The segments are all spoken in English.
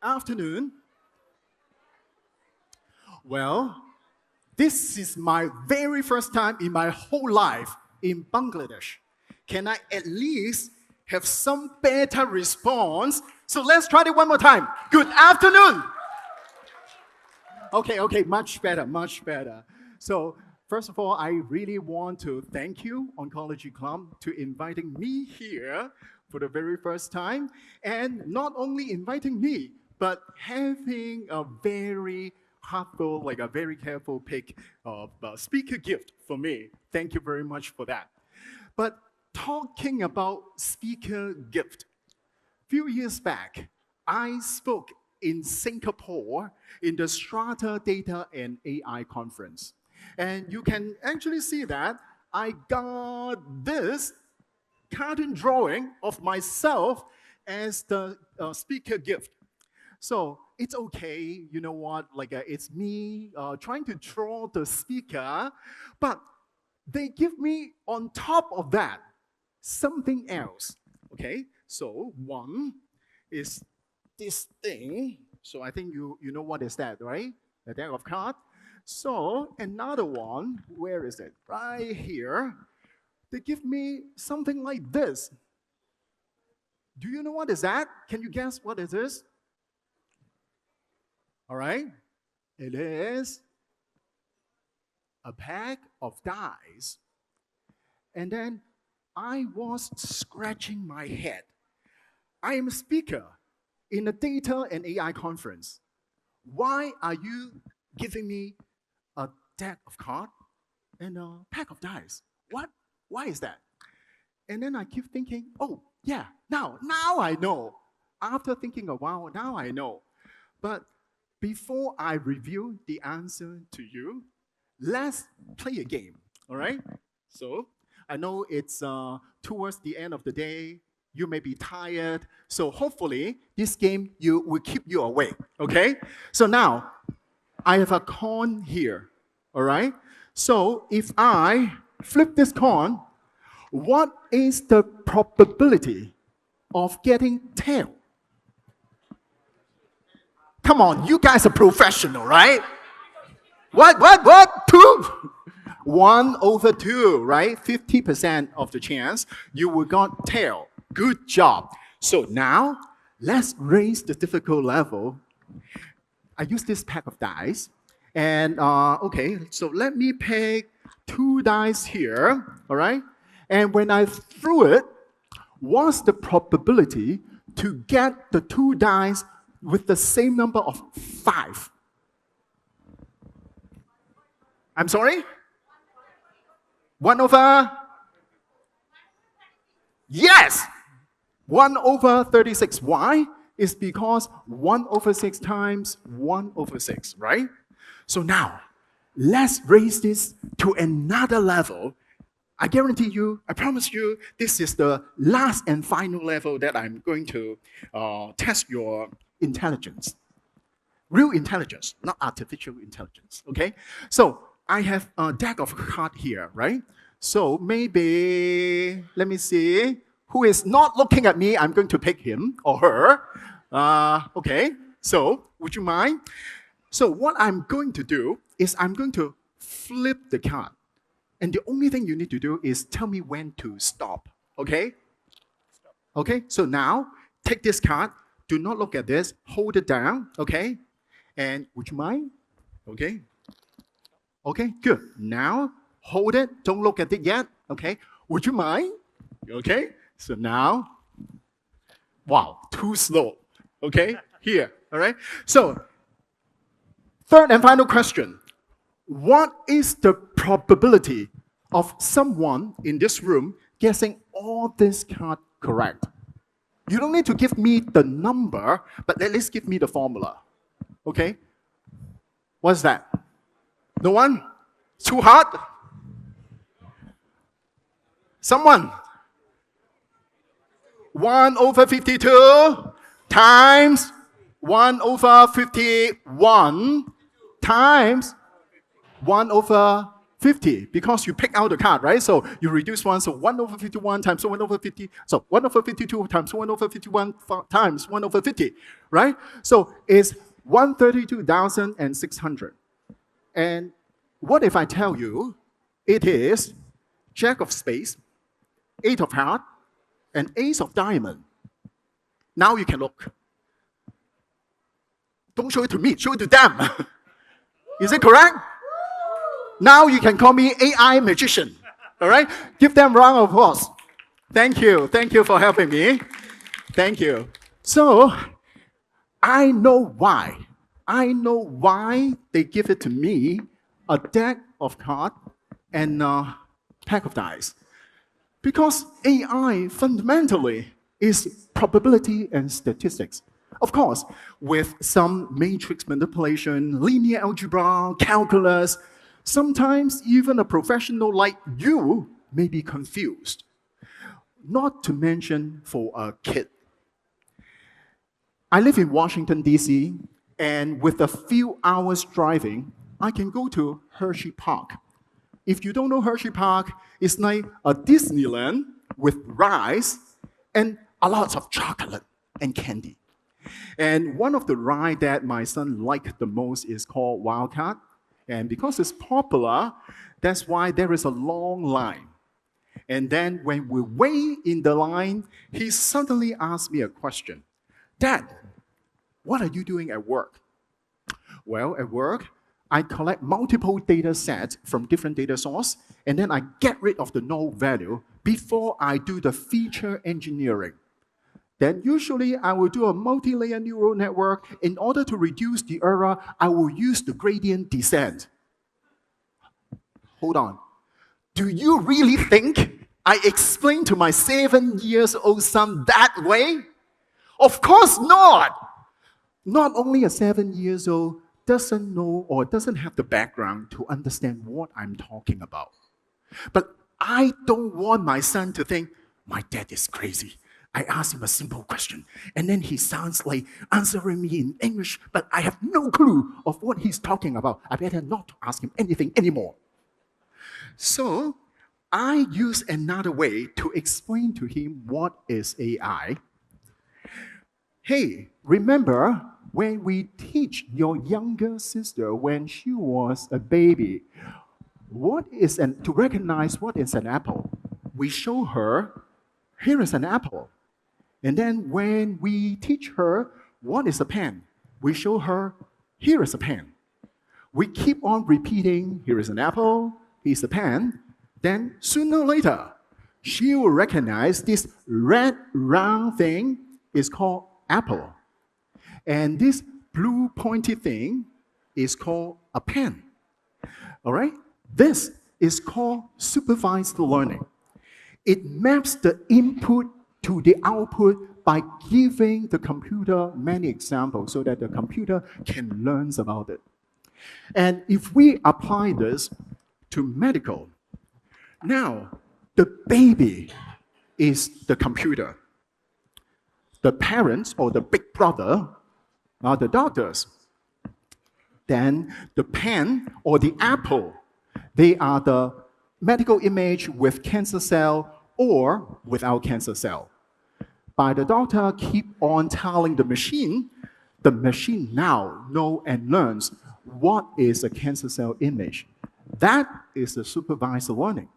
afternoon. Well, this is my very first time in my whole life in Bangladesh. Can I at least have some better response? So let's try it one more time. Good afternoon. Okay, much better, much better. So, first of all, I really want to thank you, Oncology Club, to inviting me here for the very first time. And not only inviting me, but having a very heartful, like a very careful pick of speaker gift for me. Thank you very much for that. But talking about speaker gift, few years back, I spoke in Singapore in the Strata Data and AI conference. And you can actually see that I got this cartoon drawing of myself as the speaker gift. So it's okay, you know what, like it's me trying to draw the speaker, but they give me on top of that something else. Okay, so one is this thing. So I think you know what is that, right? The deck of cards. So another one, where is it? Right here. They give me something like this. Do you know what is that? Can you guess what it is? All right. It is a pack of dice. And then I was scratching my head. I am a speaker in a data and AI conference. Why are you giving me a deck of cards and a pack of dice? What? Why is that? And then I keep thinking, oh, yeah, now I know. After thinking a while, now I know. But before I reveal the answer to you, let's play a game, all right? So I know it's towards the end of the day. You may be tired. So hopefully this game will keep you awake, okay? So now, I have a coin here, all right? So if I flip this coin, what is the probability of getting tail? Come on, you guys are professional, right? What? Two? 1/2, right? 50% of the chance you will got tail. Good job. So now, let's raise the difficult level. I use this pack of dice. And, okay, so let me pick 2 dice here, all right? And when I threw it, what's the probability to get the 2 dice with the same number of 5? I'm sorry? 1 over? Yes! 1/36. Why? It's because 1/6 times 1/6, right? So now, let's raise this to another level. I guarantee you, I promise you, this is the last and final level that I'm going to test your intelligence. Real intelligence, not artificial intelligence, okay? So I have a deck of cards here, right? So maybe, let me see, who is not looking at me, I'm going to pick him or her. Okay, so would you mind? So what I'm going to do is I'm going to flip the card. And the only thing you need to do is tell me when to stop, okay? Okay, so now take this card. Do not look at this. Hold it down, okay? And would you mind? Okay. Okay, good. Now hold it. Don't look at it yet, okay? Would you mind? Okay, so now, wow, too slow, okay? Here, all right? So, third and final question. What is the probability of someone in this room guessing all this card correct? You don't need to give me the number, but at least give me the formula. Okay? What's that? No one? Too hard? Someone? 1/52 times 1/51 times 1/. 50, because you pick out the card, right? So you reduce one, so 1 over 51 times 1 over 50, so 1 over 52 times 1 over 51 times 1 over 50, right? So it's 132,600. And what if I tell you it is Jack of spades, 8 of heart, and ace of diamond? Now you can look. Don't show it to me, show it to them. Is it correct? Now you can call me AI magician. All right? Give them a round of applause. Thank you. Thank you for helping me. Thank you. So, I know why. I know why they give it to me, a deck of cards and a pack of dice. Because AI fundamentally is probability and statistics. Of course, with some matrix manipulation, linear algebra, calculus, sometimes even a professional like you may be confused. Not to mention for a kid. I live in Washington, D.C., and with a few hours driving, I can go to Hershey Park. If you don't know Hershey Park, it's like a Disneyland with rides and a lot of chocolate and candy. And one of the rides that my son liked the most is called Wildcat. And because it's popular, that's why there is a long line. And then when we wait in the line, he suddenly asked me a question. Dad, what are you doing at work? Well, at work, I collect multiple data sets from different data sources, and then I get rid of the null value before I do the feature engineering. Then usually I will do a multi-layer neural network. In order to reduce the error, I will use the gradient descent. Hold on. Do you really think I explained to my 7-year-old son that way? Of course not! Not only a 7-year-old doesn't know or doesn't have the background to understand what I'm talking about. But I don't want my son to think, my dad is crazy. I asked him a simple question, and then he sounds like answering me in English, but I have no clue of what he's talking about. I better not ask him anything anymore. So I use another way to explain to him what is AI. Hey, remember when we teach your younger sister when she was a baby, to recognize what is an apple? We show her, here is an apple. And then when we teach her what is a pen, we show her, here is a pen. We keep on repeating, here is an apple, here's a pen. Then sooner or later, she will recognize this red round thing is called apple. And this blue pointy thing is called a pen. All right? This is called supervised learning. It maps the input to the output by giving the computer many examples so that the computer can learn about it. And if we apply this to medical, now the baby is the computer. The parents or the big brother are the doctors. Then the pen or the apple, they are the medical image with cancer cell or without cancer cell. By the doctor keep on telling the machine now knows and learns what is a cancer cell image. That is the supervised learning.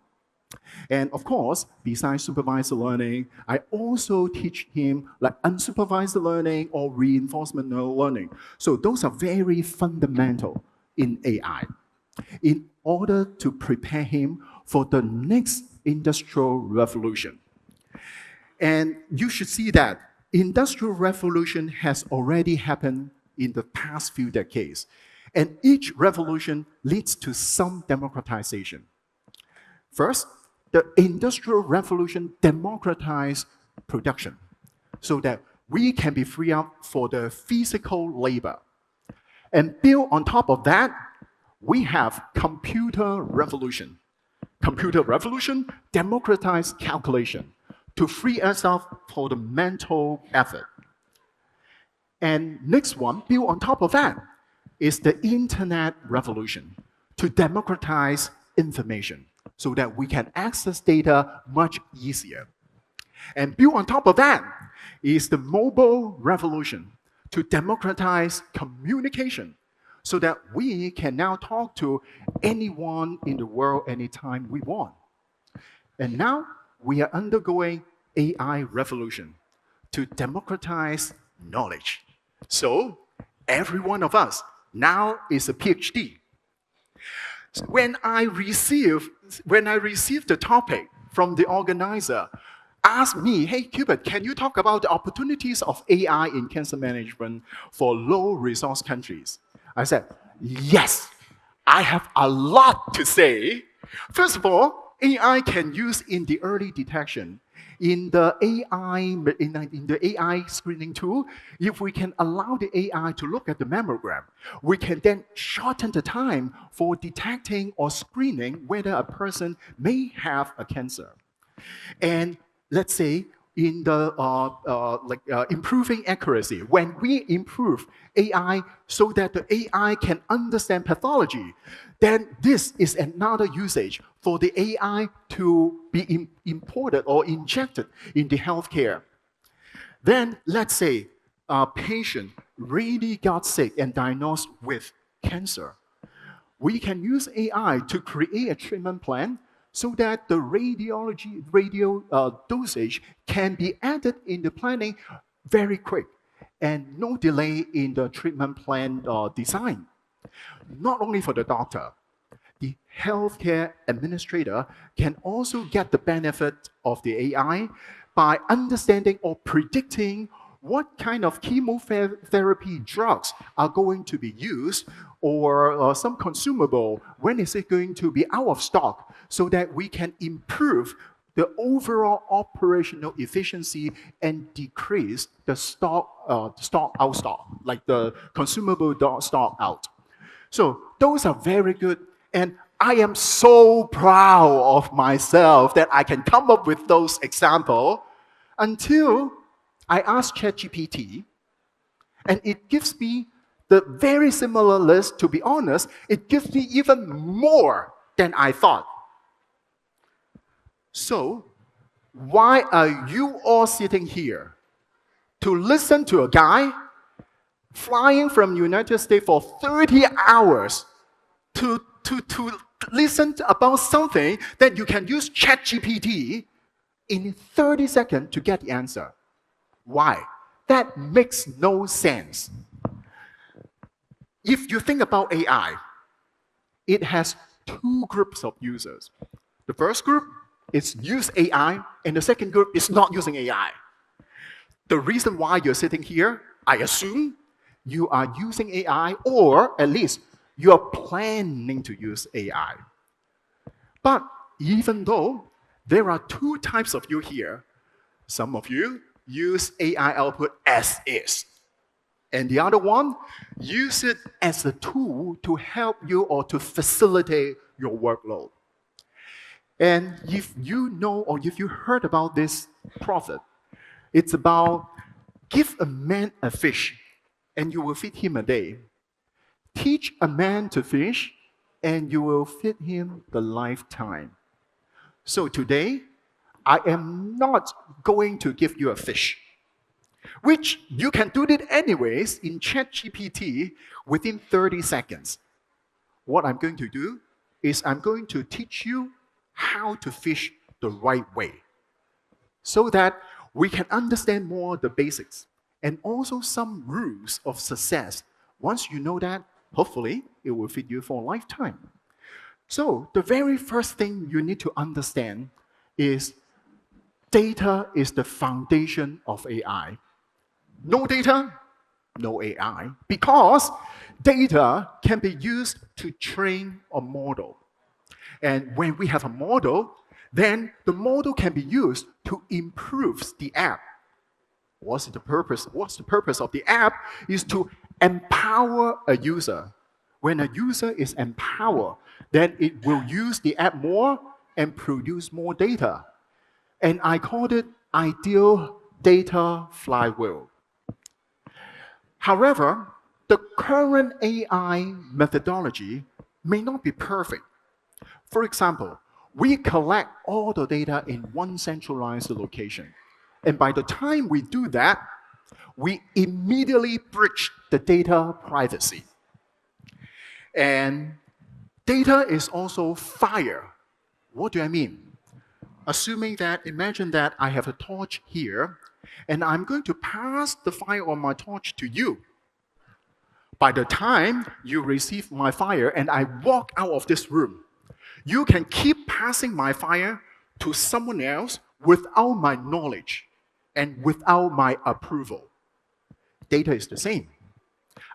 And of course, besides supervised learning, I also teach him like unsupervised learning or reinforcement learning. So those are very fundamental in AI in order to prepare him for the next industrial revolution. And you should see that industrial revolution has already happened in the past few decades. And each revolution leads to some democratization. First, the Industrial Revolution democratized production so that we can be free up for the physical labor. And built on top of that, we have Computer Revolution. Computer Revolution democratized calculation to free us up for the mental effort. And next one, built on top of that, is the Internet Revolution to democratize information so that we can access data much easier. And built on top of that is the mobile revolution to democratize communication so that we can now talk to anyone in the world anytime we want. And now we are undergoing AI revolution to democratize knowledge. So every one of us now is a PhD. So when I received the topic from the organizer, asked me, hey, Cupid, can you talk about the opportunities of AI in cancer management for low-resource countries? I said, yes, I have a lot to say. First of all, AI can use in the early detection. In the AI screening tool, if we can allow the AI to look at the mammogram, we can then shorten the time for detecting or screening whether a person may have a cancer. And let's say in the improving accuracy, when we improve AI so that the AI can understand pathology, then this is another usage for the AI to be imported or injected in the healthcare. Then let's say a patient really got sick and diagnosed with cancer. We can use AI to create a treatment plan so that the radio dosage can be added in the planning very quick and no delay in the treatment plan design. Not only for the doctor, the healthcare administrator can also get the benefit of the AI by understanding or predicting what kind of chemotherapy drugs are going to be used or some consumable, when is it going to be out of stock, so that we can improve the overall operational efficiency and decrease the stock out, like the consumable stock out. So those are very good. And I am so proud of myself that I can come up with those examples until I asked ChatGPT, and it gives me the very similar list. To be honest, it gives me even more than I thought. So, why are you all sitting here to listen to a guy flying from United States for 30 hours to listen about something that you can use ChatGPT in 30 seconds to get the answer? Why? That makes no sense. If you think about AI, it has two groups of users. The first group is use AI, and the second group is not using AI. The reason why you're sitting here, I assume you are using AI, or at least you are planning to use AI. But even though there are two types of you here, some of you use AI output as is, and the other one use it as a tool to help you or to facilitate your workload. And if you know or if you heard about this prophet, it's about give a man a fish and you will feed him a day. Teach a man to fish and you will feed him the lifetime. So today, I am not going to give you a fish, which you can do it anyways in ChatGPT within 30 seconds. What I'm going to do is I'm going to teach you how to fish the right way so that we can understand more the basics and also some rules of success. Once you know that, hopefully, it will feed you for a lifetime. So the very first thing you need to understand is data is the foundation of AI. No data, no AI, because data can be used to train a model. And when we have a model, then the model can be used to improve the app. What's the purpose? What's the purpose of the app? Is to empower a user. When a user is empowered, then it will use the app more and produce more data. And I called it ideal data flywheel. However, the current AI methodology may not be perfect. For example, we collect all the data in one centralized location. And by the time we do that, we immediately breach the data privacy. And data is also fire. What do I mean? Assuming that, imagine that I have a torch here, and I'm going to pass the fire on my torch to you. By the time you receive my fire and I walk out of this room, you can keep passing my fire to someone else without my knowledge and without my approval. Data is the same.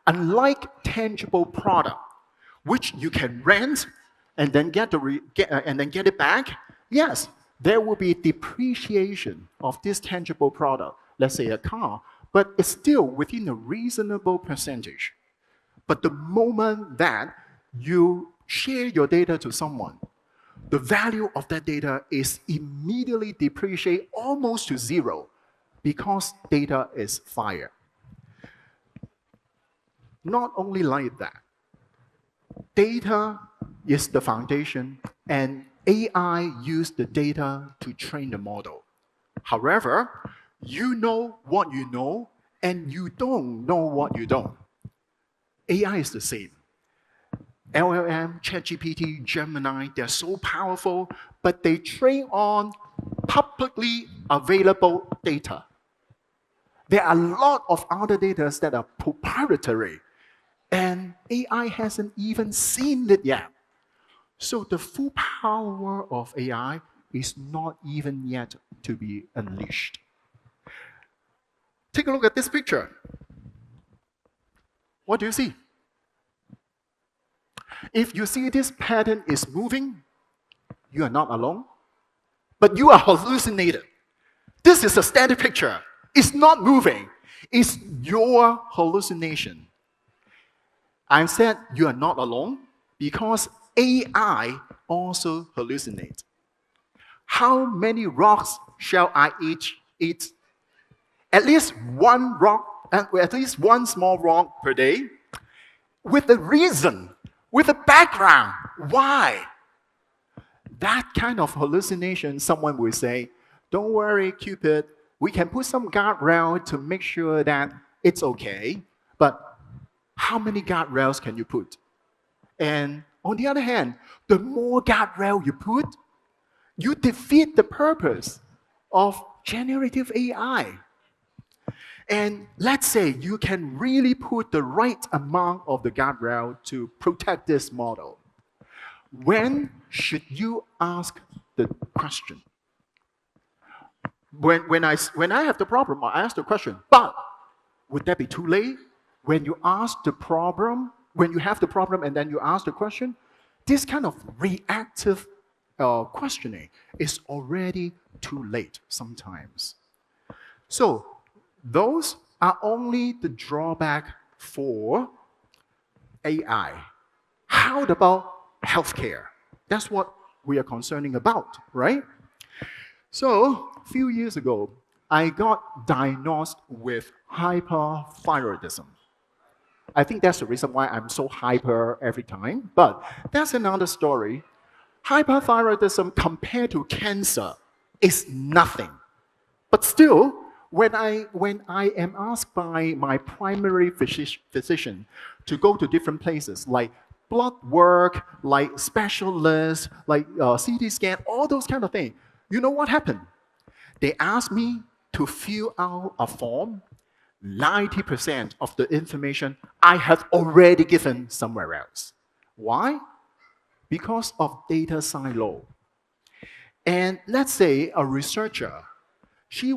Unlike tangible product, which you can rent and then get it back, yes, there will be depreciation of this tangible product, let's say a car, but it's still within a reasonable percentage. But the moment that you share your data to someone, the value of that data is immediately depreciated almost to zero because data is fire. Not only like that, data is the foundation and AI use the data to train the model. However, you know what you know and you don't know what you don't. AI is the same. LLM, ChatGPT, Gemini, they're so powerful, but they train on publicly available data. There are a lot of other data that are proprietary, and AI hasn't even seen it yet. So the full power of AI is not even yet to be unleashed. Take a look at this picture. What do you see? If you see this pattern is moving, you are not alone, but you are hallucinated. This is a static picture. It's not moving. It's your hallucination. I said you are not alone because AI also hallucinates. How many rocks shall I eat? At least one rock, at least one small rock per day, with a reason, with a background. Why? That kind of hallucination, someone will say, don't worry, Cupid, we can put some guardrail to make sure that it's okay, but how many guardrails can you put? And on the other hand, the more guardrail you put, you defeat the purpose of generative AI. And let's say you can really put the right amount of the guardrail to protect this model. When should you ask the question? When I have the problem, I ask the question, but would that be too late? When you ask the problem, when you have the problem and then you ask the question, this kind of reactive questioning is already too late sometimes. So those are only the drawback for AI. How about healthcare? That's what we are concerning about, right? So a few years ago, I got diagnosed with hyperthyroidism. I think that's the reason why I'm so hyper every time, but that's another story. Hyperthyroidism compared to cancer is nothing. But still, when I am asked by my primary physician to go to different places, like blood work, like specialists, like CT scan, all those kind of things, you know what happened? They asked me to fill out a form. 90% of the information I have already given somewhere else. Why? Because of data silo. And let's say a researcher, she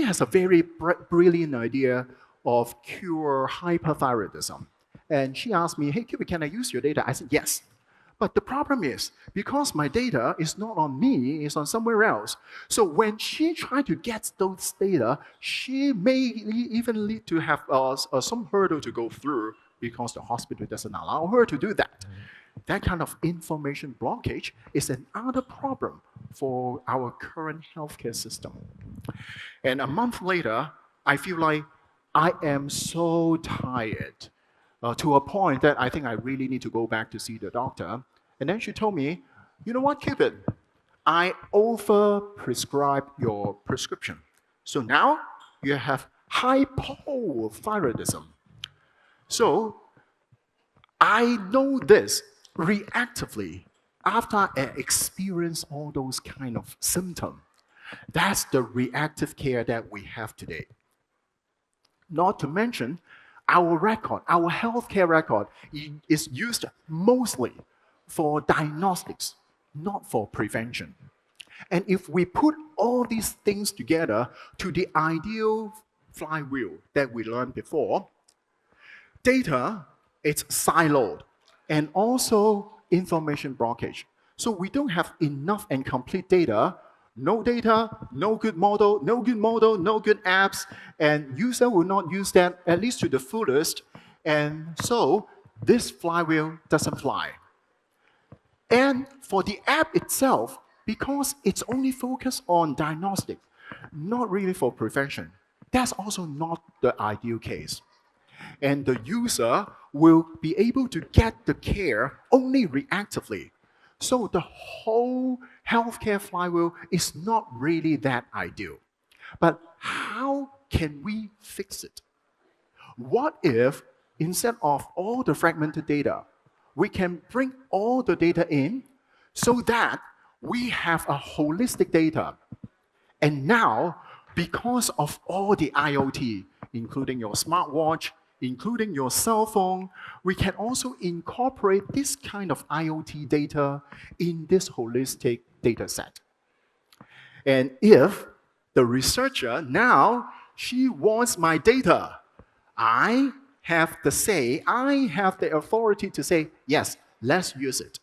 has a very brilliant idea of cure hyperthyroidism. And she asked me, hey, Cupid, can I use your data? I said, yes. But the problem is, because my data is not on me, it's on somewhere else. So when she tried to get those data, she may even need to have some hurdle to go through because the hospital doesn't allow her to do that. That kind of information blockage is another problem for our current healthcare system. And a month later, I feel like I am so tired. To a point that I think I really need to go back to see the doctor. And then she told me, you know what, Cupid? I over-prescribe your prescription. So now you have hypothyroidism. So I know this reactively after I experience all those kind of symptoms. That's the reactive care that we have today. Not to mention, our record, our healthcare record is used mostly for diagnostics, not for prevention. And if we put all these things together to the ideal flywheel that we learned before, data is siloed and also information blockage. So we don't have enough and complete data. No data, no good model, no good model, no good apps, and user will not use that at least to the fullest. And so this flywheel doesn't fly. And for the app itself, because it's only focused on diagnostic, not really for prevention, that's also not the ideal case. And the user will be able to get the care only reactively. So the whole healthcare flywheel is not really that ideal. But how can we fix it? What if instead of all the fragmented data, we can bring all the data in so that we have a holistic data? And now, because of all the IoT, including your smartwatch, including your cell phone, we can also incorporate this kind of IoT data in this holistic data set. And if the researcher now, she wants my data, I have the say, I have the authority to say, yes, let's use it.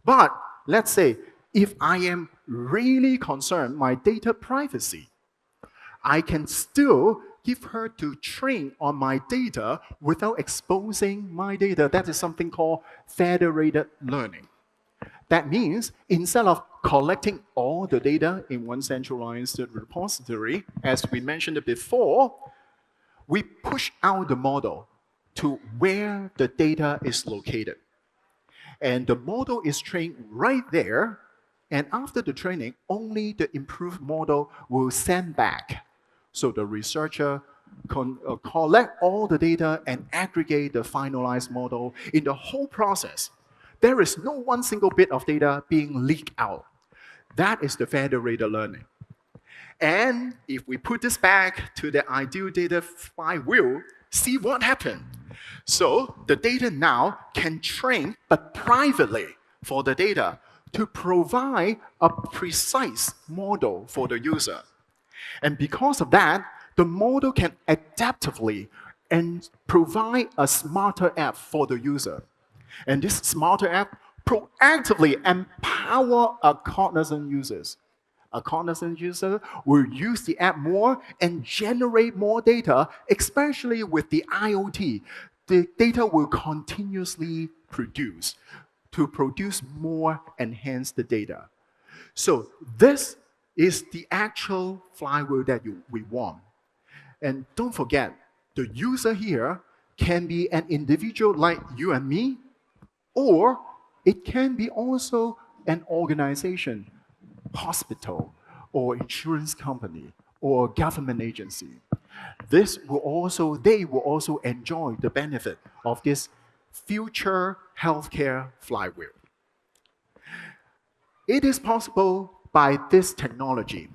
But let's say, if I am really concerned my data privacy, I can still give her to train on my data without exposing my data. That is something called federated learning. That means instead of collecting all the data in one centralized repository, as we mentioned it before, we push out the model to where the data is located. And the model is trained right there, and after the training, only the improved model will send back. So the researcher can collect all the data and aggregate the finalized model in the whole process. There is no one single bit of data being leaked out. That is the federated learning. And if we put this back to the ideal data flywheel, see what happened. So the data now can train, but privately for the data, to provide a precise model for the user. And because of that, the model can adaptively and provide a smarter app for the user. And this smarter app proactively empower a cognizant users. A cognizant user will use the app more and generate more data, especially with the IoT. The data will continuously produce to produce more enhanced data. So this is the actual flywheel that we want. And don't forget, the user here can be an individual like you and me, or it can be also an organization, hospital, or insurance company, or government agency. They will also enjoy the benefit of this future healthcare flywheel. It is possible by this technology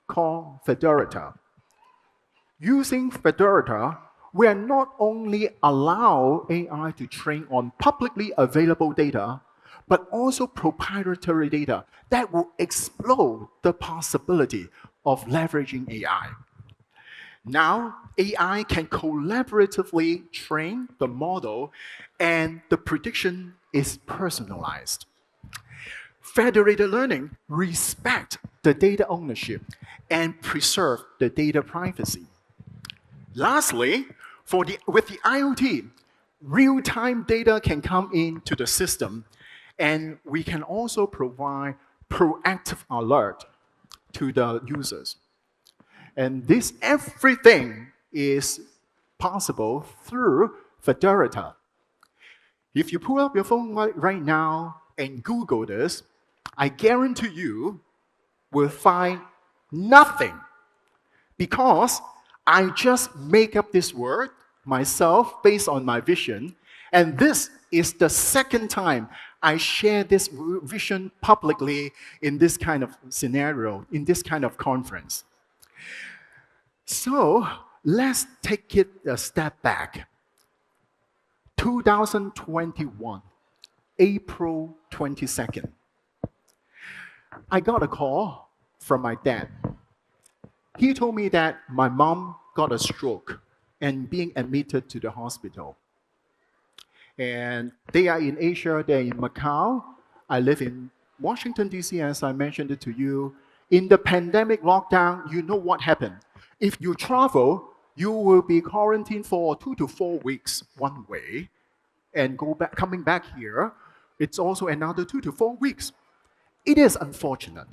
called Federator. Using Federator, we are not only allow AI to train on publicly available data, but also proprietary data that will explode the possibility of leveraging AI. Now, AI can collaboratively train the model, and the prediction is personalized. Federated learning respects the data ownership and preserve the data privacy. Lastly, with the IoT, real-time data can come into the system, and we can also provide proactive alert to the users. And this everything is possible through Federator. If you pull up your phone right now and Google this, I guarantee you will find nothing because I just make up this word myself based on my vision, and this is the second time I share this vision publicly in this kind of scenario, in this kind of conference. So let's take it a step back. 2021, April 22nd. I got a call from my dad. He told me that my mom got a stroke and being admitted to the hospital. And they are in Asia, they're in Macau. I live in Washington, D.C., as I mentioned it to you. In the pandemic lockdown, you know what happened. If you travel, you will be quarantined for 2 to 4 weeks one way, and coming back here, it's also another 2 to 4 weeks. It is unfortunate.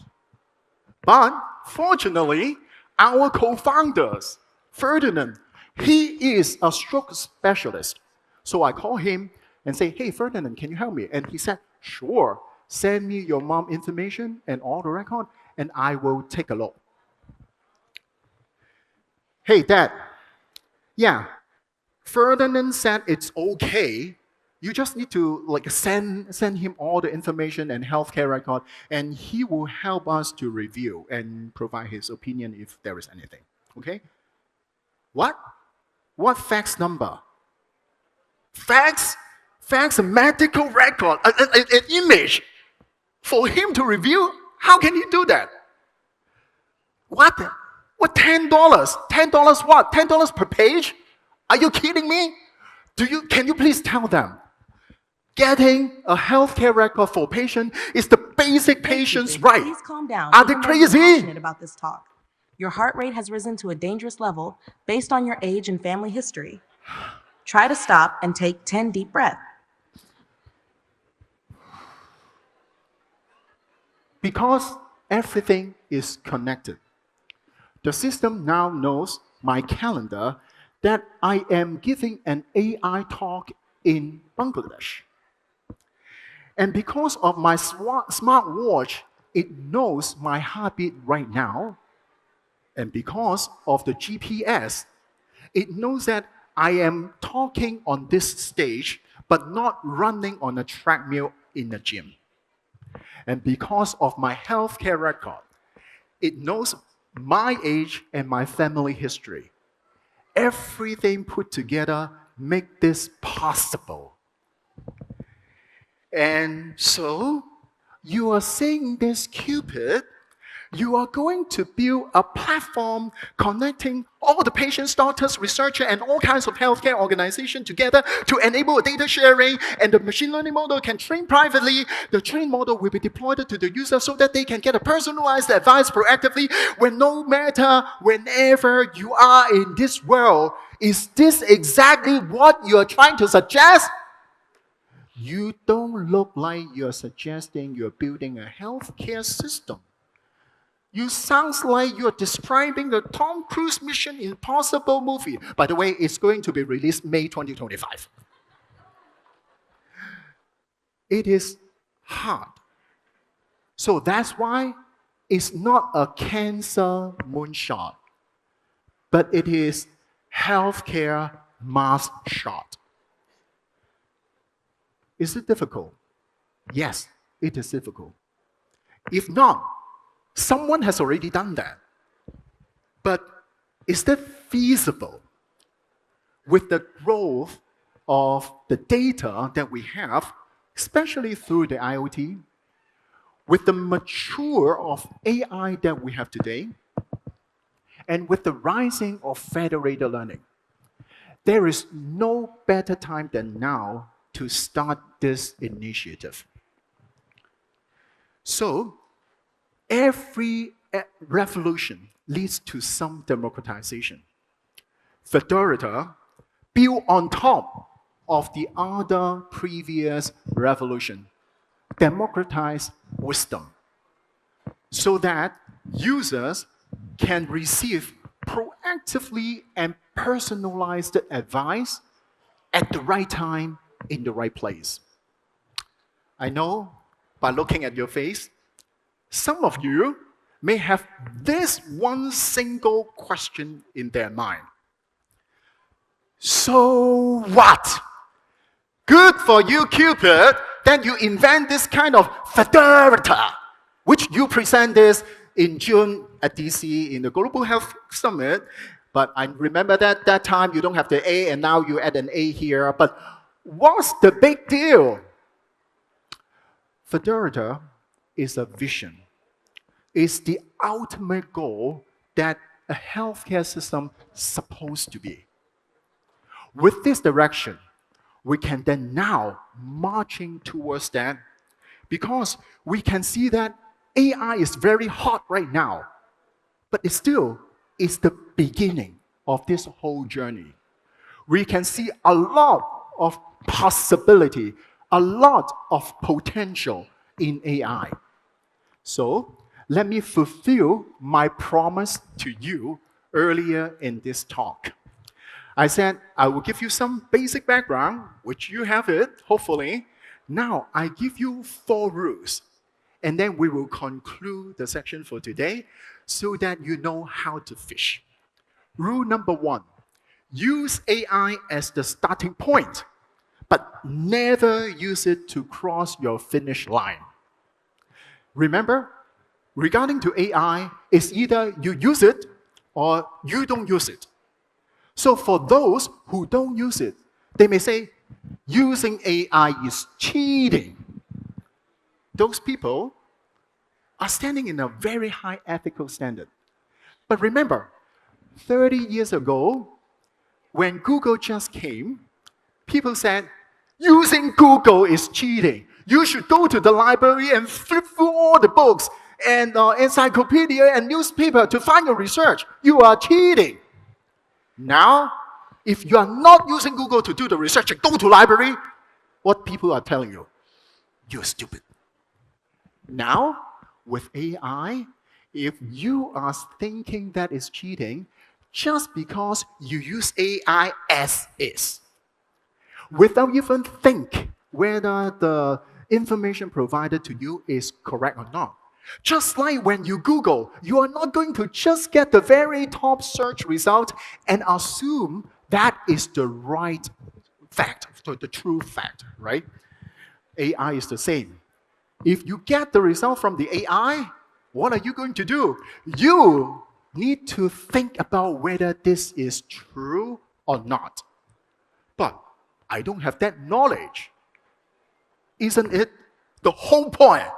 But fortunately, our co-founders, Ferdinand, he is a stroke specialist. So I call him and say, hey, Ferdinand, can you help me? And he said, sure, send me your mom information and all the record, and I will take a look. Hey, Dad, yeah, Ferdinand said it's okay. You just need to send him all the information and healthcare record, and he will help us to review and provide his opinion if there is anything. Okay? What? What fax number? Fax a medical record, an image for him to review? How can he do that? What? What, $10? $10 what? $10 per page? Are you kidding me? Can you please tell them? Getting a healthcare record for a patient is the basic patient's right. Please calm down. Are they crazy? I'm passionate about this talk. Your heart rate has risen to a dangerous level based on your age and family history. Try to stop and take 10 deep breaths. Because everything is connected, the system now knows my calendar that I am giving an AI talk in Bangladesh. And because of my smartwatch, it knows my heartbeat right now. And because of the GPS, it knows that I am talking on this stage, but not running on a treadmill in a gym. And because of my healthcare record, it knows my age and my family history. Everything put together make this possible. And so, you are saying this, Cupid, you are going to build a platform connecting all the patients, doctors, researchers, and all kinds of healthcare organizations together to enable data sharing, and the machine learning model can train privately. The trained model will be deployed to the user so that they can get a personalized advice proactively whenever you are in this world. Is this exactly what you are trying to suggest? You don't look like you're suggesting you're building a healthcare system. You sounds like you're describing the Tom Cruise Mission Impossible movie. By the way, it's going to be released May 2025. It is hard. So that's why it's not a cancer moonshot, but it is healthcare mass shot. Is it difficult? Yes, it is difficult. If not, someone has already done that. But is that feasible with the growth of the data that we have, especially through the IoT, with the mature of AI that we have today, and with the rising of federated learning? There is no better time than now to start this initiative. So, every revolution leads to some democratization. Federated built on top of the other previous revolution, democratize wisdom, so that users can receive proactively and personalized advice at the right time in the right place. I know by looking at your face, Some of you may have this one single question in their mind. So what? Good for you, Cupid, that you invent this kind of federator, which you present this in June at DC in the Global Health Summit. But I remember that time you don't have the A, and now you add an A here. But what's the big deal? Federator is a vision. It's the ultimate goal that a healthcare system is supposed to be. With this direction, we can then now marching towards that because we can see that AI is very hot right now, but it still is the beginning of this whole journey. We can see a lot of possibility, a lot of potential in AI. So let me fulfill my promise to you earlier in this talk. I said I will give you some basic background, which you have it, hopefully. Now I give you 4 rules, and then we will conclude the section for today so that you know how to fish. Rule number 1, use AI as the starting point, but never use it to cross your finish line. Remember, regarding to AI, it's either you use it or you don't use it. So for those who don't use it, they may say, using AI is cheating. Those people are standing in a very high ethical standard. But remember, 30 years ago, when Google just came, people said, using Google is cheating. You should go to the library and flip through all the books and encyclopedia and newspaper to find your research. You are cheating. Now, if you are not using Google to do the research and go to library, what people are telling you? You're stupid. Now, with AI, if you are thinking that is cheating, just because you use AI as is, without even think whether the information provided to you is correct or not. Just like when you Google, you are not going to just get the very top search result and assume that is the right fact, the true fact, right? AI is the same. If you get the result from the AI, what are you going to do? You need to think about whether this is true or not. But I don't have that knowledge. Isn't it the whole point?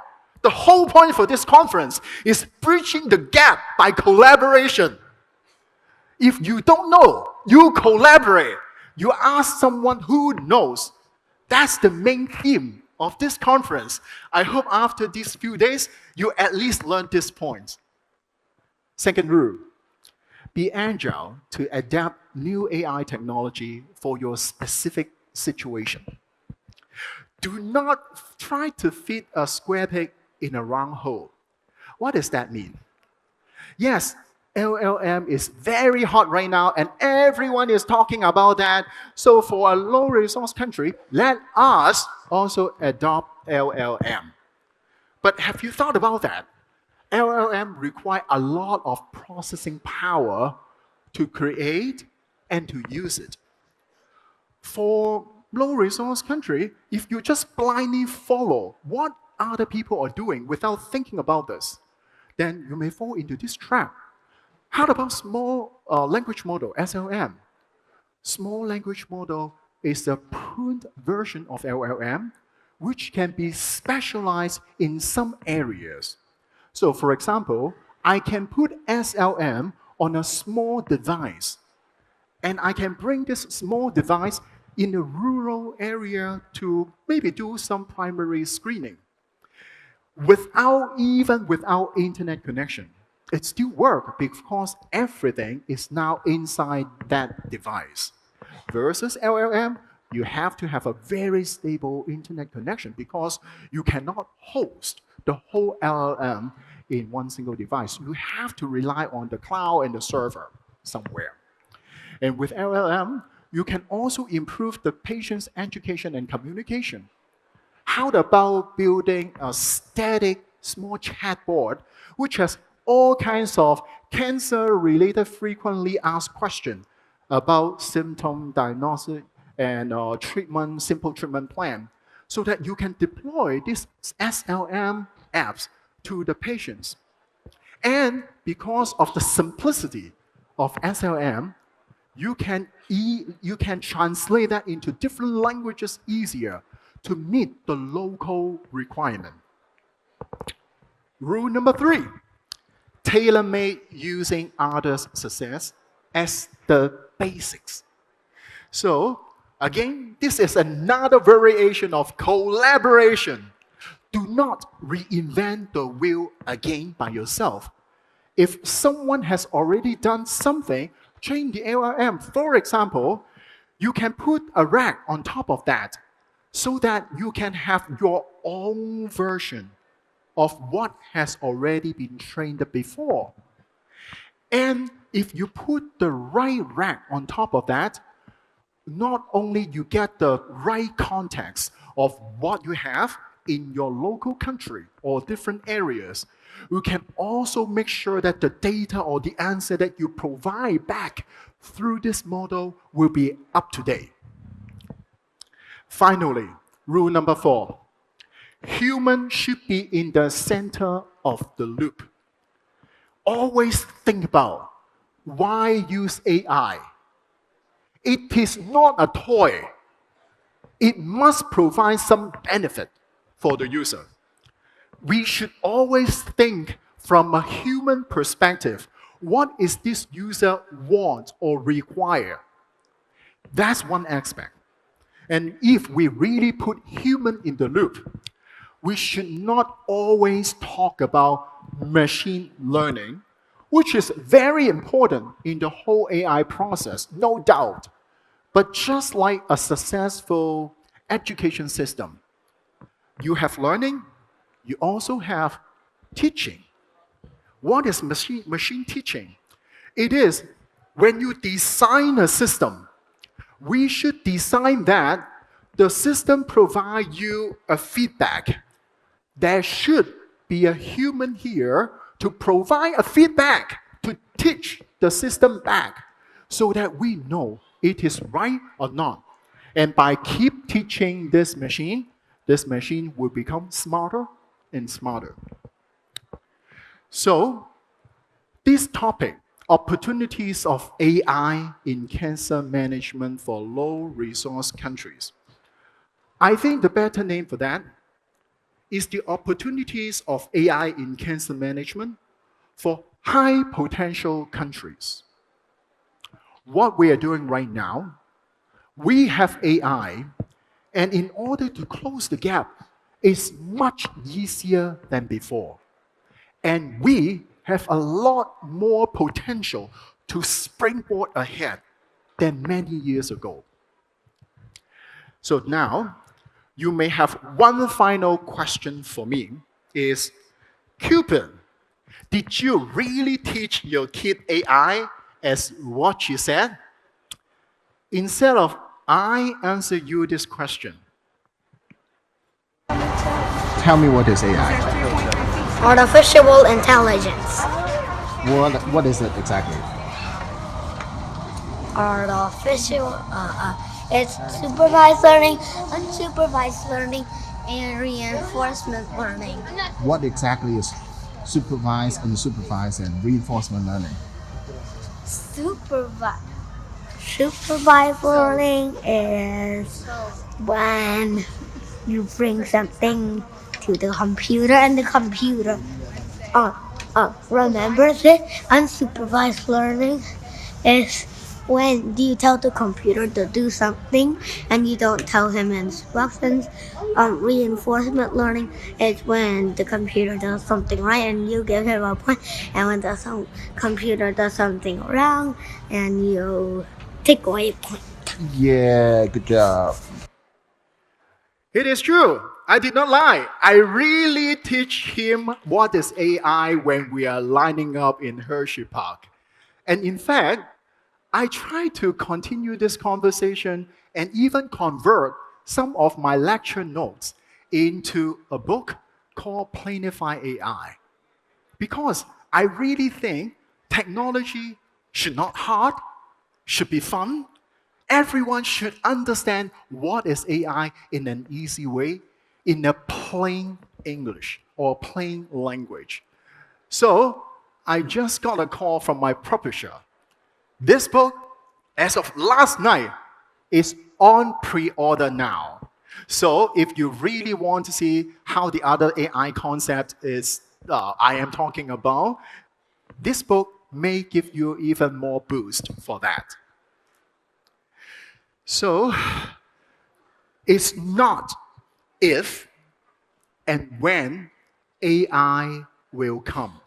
The whole point for this conference is bridging the gap by collaboration. If you don't know, you collaborate. You ask someone who knows. That's the main theme of this conference. I hope after these few days, you at least learn this point. Second rule, be agile to adapt new AI technology for your specific situation. Do not try to fit a square peg in a round hole. What does that mean? Yes, LLM is very hot right now and everyone is talking about that. So for a low resource country, let us also adopt LLM. But have you thought about that? LLM require a lot of processing power to create and to use it. For low resource country, if you just blindly follow what other people are doing without thinking about this, then you may fall into this trap. How about small language model, SLM? Small language model is a pruned version of LLM, which can be specialized in some areas. So for example, I can put SLM on a small device, and I can bring this small device in a rural area to maybe do some primary screening. Without internet connection, it still works because everything is now inside that device. Versus LLM, you have to have a very stable internet connection because you cannot host the whole LLM in one single device. You have to rely on the cloud and the server somewhere. And with LLM, you can also improve the patient's education and communication. How about building a static small chatbot which has all kinds of cancer-related frequently asked questions about symptom diagnosis and treatment, simple treatment plan, so that you can deploy these SLM apps to the patients. And because of the simplicity of SLM, you can translate that into different languages easier to meet the local requirement. Rule number 3, tailor-made using others' success as the basics. So, again, this is another variation of collaboration. Do not reinvent the wheel again by yourself. If someone has already done something, train the LLM. For example, you can put a rack on top of that so that you can have your own version of what has already been trained before. And if you put the right rack on top of that, not only you get the right context of what you have in your local country or different areas, you can also make sure that the data or the answer that you provide back through this model will be up to date. Finally, rule number 4, human should be in the center of the loop. Always think about why use AI. It is not a toy. It must provide some benefit for the user. We should always think from a human perspective. What is this user want or require? That's one aspect. And if we really put human in the loop, we should not always talk about machine learning, which is very important in the whole AI process, no doubt. But just like a successful education system, you have learning, you also have teaching. What is machine teaching? It is when you design a system, we should design that the system provide you a feedback. There should be a human here to provide a feedback, to teach the system back, so that we know it is right or not. And by keep teaching this machine will become smarter and smarter. So, this topic, opportunities of AI in cancer management for low-resource countries. I think the better name for that is the opportunities of AI in cancer management for high-potential countries. What we are doing right now, we have AI, and in order to close the gap, it's much easier than before. And we have a lot more potential to springboard ahead than many years ago. So now, you may have one final question for me is, Cupid, did you really teach your kid AI as what she said? Instead of I answer you this question, tell me what is AI? Artificial intelligence. What is it exactly? Artificial, it's supervised learning, unsupervised learning, and reinforcement learning. What exactly is supervised, unsupervised, and reinforcement learning? Supervised learning is when you bring something to the computer and the computer remembers it. Unsupervised learning is when you tell the computer to do something and you don't tell him instructions. Reinforcement learning is when the computer does something right and you give him a point, and when the computer does something wrong and you take away a point. Yeah, good job. It is true. I did not lie. I really teach him what is AI when we are lining up in Hershey Park. And in fact, I try to continue this conversation and even convert some of my lecture notes into a book called Planify AI. Because I really think technology should not hard, should be fun. Everyone should understand what is AI in an easy way, in a plain English or plain language. So I just got a call from my publisher. This book, as of last night, is on pre-order now. So if you really want to see how the other AI concept is I am talking about, this book may give you even more boost for that. So it's not if and when AI will come.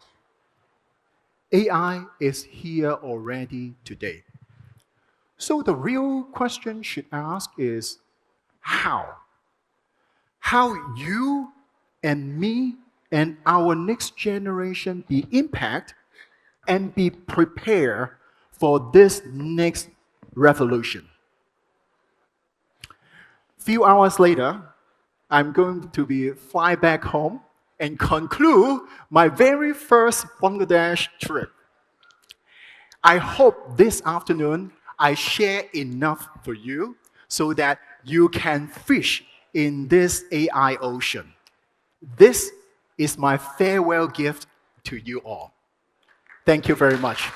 AI is here already today. So the real question should ask is how? How you and me and our next generation be impacted and be prepared for this next revolution. Few hours later, I'm going to be fly back home and conclude my very first Bangladesh trip. I hope this afternoon I share enough for you so that you can fish in this AI ocean. This is my farewell gift to you all. Thank you very much.